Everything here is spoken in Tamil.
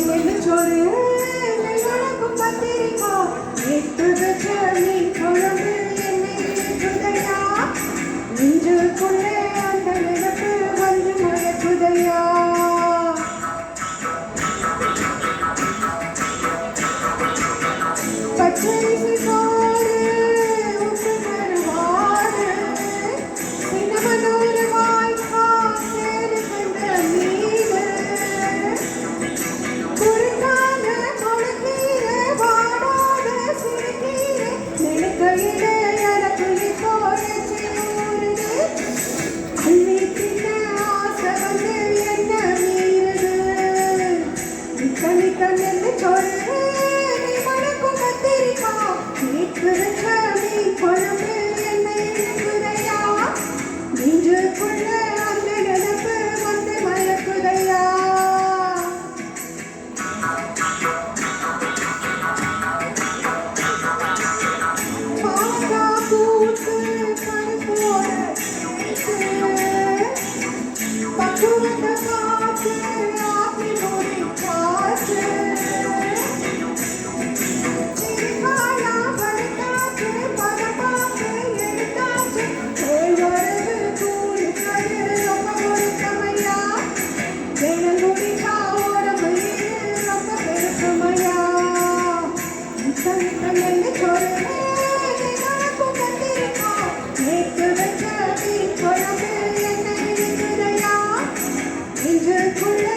நெல்லுச்சோறு நெல்லுக்கும் பத்திரிக்கா எட்டு வச்ச மீன் குழம்பு என்னை இழுக்குதையா நெஞ்சுக்குள்ளே அந்த நிலப்பு வந்து மயக்குதையா பச்சரிசி சோறு உப்பு கருவாடு சின்னமனூர் வாய்க்கா சேரு கண்ட மீன் குறுக்கான கொழுக்கீர வாடாத சிறுகீரை நெடுக்கையிலே எனக்கு இப்போ எச்சியூருது அள்ளி தின்ன ஆசை வந்து என்ன மீறுது நிக்க நிக்க நெல்லுச்சோறு நீ மணக்கும் கத்திரிக்கா நேற்று வச்ச மீன் குழம்பு என்னை இழுக்குதையா நெஞ்சுக்குள்ள அந்த நினைப்பு வந்து மயக்குதையா பாவக்கா கூத்து கருப்போட பக்குவத்த காத்து ஆக்கி மொழி காற்று சிரிக்காயா படுத்தாச்சு பதப்பாக்கு எடுத்தாச்சு தேய்வரது கூலி கரு ரொம்ப பொருத்தமையா வேணங்குடிச்சா உடம்பு ரொம்ப பெருசுமையா நிக்க நிக்க நெல்லுச்சோறு நெல்லுக்கும் கத்திரிக்கா நேற்று வச்ச மீன் குழம்பு என்னை இழுக்குதையா நெஞ்சுக்குள்ள